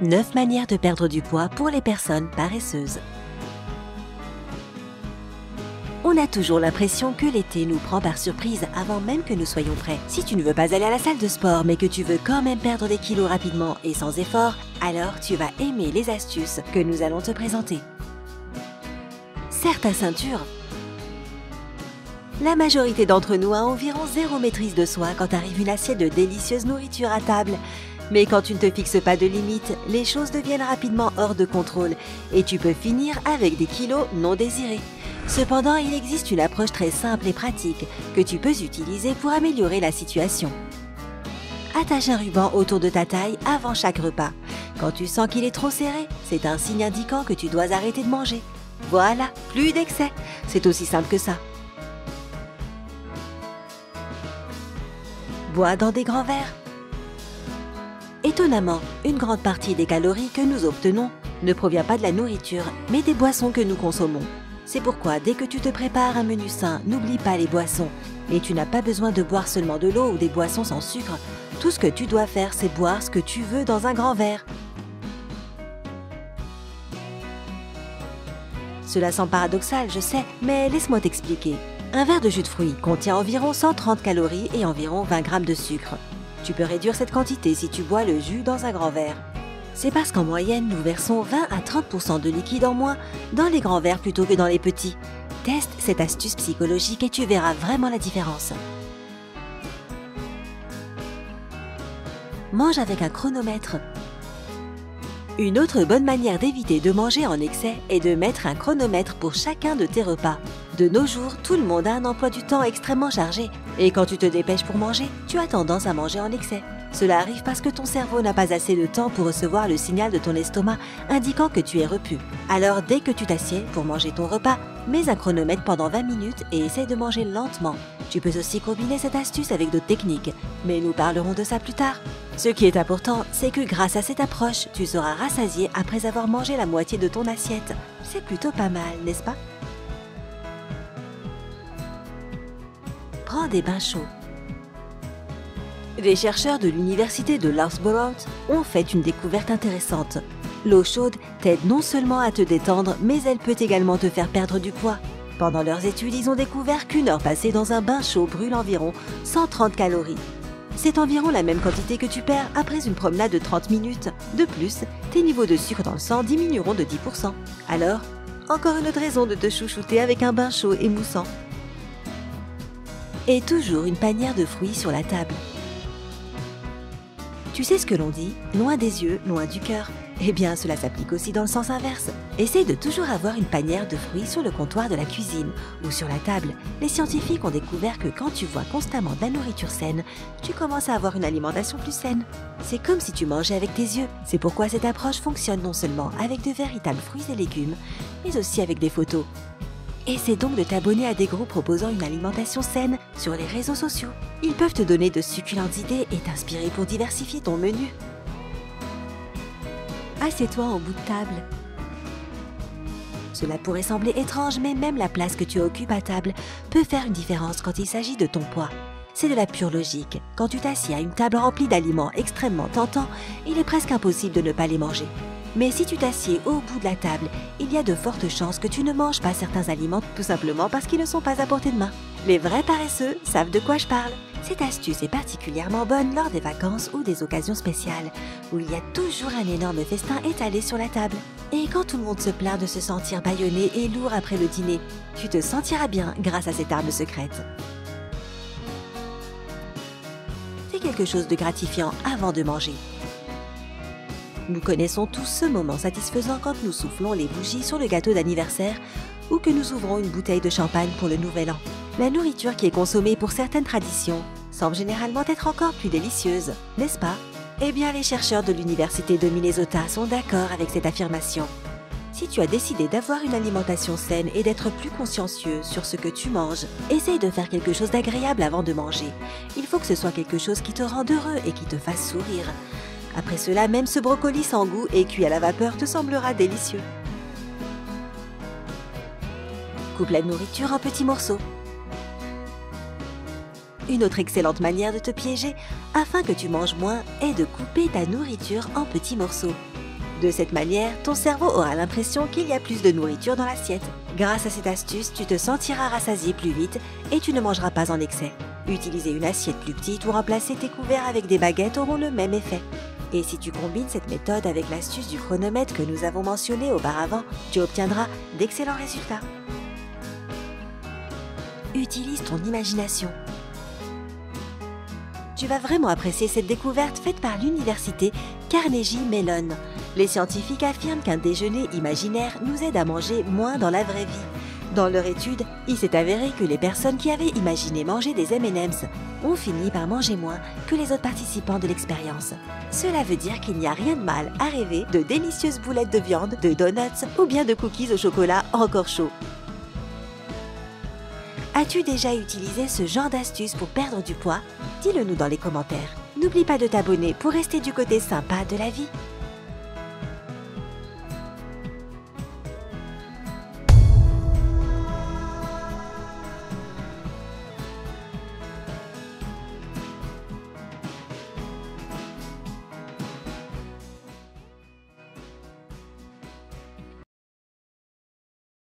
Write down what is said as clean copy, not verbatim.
9 manières de perdre du poids pour les personnes paresseuses. On a toujours l'impression que l'été nous prend par surprise avant même que nous soyons prêts. Si tu ne veux pas aller à la salle de sport mais que tu veux quand même perdre des kilos rapidement et sans effort, alors tu vas aimer les astuces que nous allons te présenter. Serre ta ceinture. La majorité d'entre nous a environ 0 maîtrise de soi quand arrive une assiette de délicieuse nourriture à table. Mais quand tu ne te fixes pas de limites, les choses deviennent rapidement hors de contrôle et tu peux finir avec des kilos non désirés. Cependant, il existe une approche très simple et pratique que tu peux utiliser pour améliorer la situation. Attache un ruban autour de ta taille avant chaque repas. Quand tu sens qu'il est trop serré, c'est un signe indiquant que tu dois arrêter de manger. Voilà, plus d'excès. C'est aussi simple que ça. Bois dans des grands verres. Étonnamment, une grande partie des calories que nous obtenons ne provient pas de la nourriture, mais des boissons que nous consommons. C'est pourquoi, dès que tu te prépares un menu sain, n'oublie pas les boissons. Et tu n'as pas besoin de boire seulement de l'eau ou des boissons sans sucre. Tout ce que tu dois faire, c'est boire ce que tu veux dans un grand verre. Cela semble paradoxal, je sais, mais laisse-moi t'expliquer. Un verre de jus de fruits contient environ 130 calories et environ 20 grammes de sucre. Tu peux réduire cette quantité si tu bois le jus dans un grand verre. C'est parce qu'en moyenne, nous versons 20 à 30% de liquide en moins dans les grands verres plutôt que dans les petits. Teste cette astuce psychologique et tu verras vraiment la différence. Mange avec un chronomètre. Une autre bonne manière d'éviter de manger en excès est de mettre un chronomètre pour chacun de tes repas. De nos jours, tout le monde a un emploi du temps extrêmement chargé. Et quand tu te dépêches pour manger, tu as tendance à manger en excès. Cela arrive parce que ton cerveau n'a pas assez de temps pour recevoir le signal de ton estomac indiquant que tu es repu. Alors dès que tu t'assieds pour manger ton repas, mets un chronomètre pendant 20 minutes et essaie de manger lentement. Tu peux aussi combiner cette astuce avec d'autres techniques, mais nous parlerons de ça plus tard. Ce qui est important, c'est que grâce à cette approche, tu seras rassasié après avoir mangé la moitié de ton assiette. C'est plutôt pas mal, n'est-ce pas? Prends des bains chauds. Les chercheurs de l'université de Loughborough ont fait une découverte intéressante. L'eau chaude t'aide non seulement à te détendre, mais elle peut également te faire perdre du poids. Pendant leurs études, ils ont découvert qu'1 heure passée dans un bain chaud brûle environ 130 calories. C'est environ la même quantité que tu perds après une promenade de 30 minutes. De plus, tes niveaux de sucre dans le sang diminueront de 10%. Alors, encore une autre raison de te chouchouter avec un bain chaud et moussant. Et toujours une panière de fruits sur la table. Tu sais ce que l'on dit, loin des yeux, loin du cœur. Eh bien, cela s'applique aussi dans le sens inverse. Essaye de toujours avoir une panière de fruits sur le comptoir de la cuisine ou sur la table. Les scientifiques ont découvert que quand tu vois constamment de la nourriture saine, tu commences à avoir une alimentation plus saine. C'est comme si tu mangeais avec tes yeux. C'est pourquoi cette approche fonctionne non seulement avec de véritables fruits et légumes, mais aussi avec des photos. Essaie donc de t'abonner à des groupes proposant une alimentation saine sur les réseaux sociaux. Ils peuvent te donner de succulentes idées et t'inspirer pour diversifier ton menu. Assieds-toi en bout de table. Cela pourrait sembler étrange, mais même la place que tu occupes à table peut faire une différence quand il s'agit de ton poids. C'est de la pure logique. Quand tu t'assieds à une table remplie d'aliments extrêmement tentants, il est presque impossible de ne pas les manger. Mais si tu t'assieds au bout de la table, il y a de fortes chances que tu ne manges pas certains aliments tout simplement parce qu'ils ne sont pas à portée de main. Les vrais paresseux savent de quoi je parle. Cette astuce est particulièrement bonne lors des vacances ou des occasions spéciales, où il y a toujours un énorme festin étalé sur la table. Et quand tout le monde se plaint de se sentir bâillonné et lourd après le dîner, tu te sentiras bien grâce à cette arme secrète. Fais quelque chose de gratifiant avant de manger. Nous connaissons tous ce moment satisfaisant quand nous soufflons les bougies sur le gâteau d'anniversaire ou que nous ouvrons une bouteille de champagne pour le nouvel an. La nourriture qui est consommée pour certaines traditions semble généralement être encore plus délicieuse, n'est-ce pas? Eh bien, les chercheurs de l'université de Minnesota sont d'accord avec cette affirmation. Si tu as décidé d'avoir une alimentation saine et d'être plus consciencieux sur ce que tu manges, essaye de faire quelque chose d'agréable avant de manger. Il faut que ce soit quelque chose qui te rende heureux et qui te fasse sourire. Après cela, même ce brocoli sans goût et cuit à la vapeur te semblera délicieux. Coupe la nourriture en petits morceaux. Une autre excellente manière de te piéger afin que tu manges moins est de couper ta nourriture en petits morceaux. De cette manière, ton cerveau aura l'impression qu'il y a plus de nourriture dans l'assiette. Grâce à cette astuce, tu te sentiras rassasié plus vite et tu ne mangeras pas en excès. Utiliser une assiette plus petite ou remplacer tes couverts avec des baguettes auront le même effet. Et si tu combines cette méthode avec l'astuce du chronomètre que nous avons mentionnée auparavant, tu obtiendras d'excellents résultats. Utilise ton imagination. Tu vas vraiment apprécier cette découverte faite par l'université Carnegie Mellon. Les scientifiques affirment qu'un déjeuner imaginaire nous aide à manger moins dans la vraie vie. Dans leur étude, il s'est avéré que les personnes qui avaient imaginé manger des M&M's ont fini par manger moins que les autres participants de l'expérience. Cela veut dire qu'il n'y a rien de mal à rêver de délicieuses boulettes de viande, de donuts ou bien de cookies au chocolat encore chauds. As-tu déjà utilisé ce genre d'astuce pour perdre du poids? Dis-le nous dans les commentaires. N'oublie pas de t'abonner pour rester du côté sympa de la vie.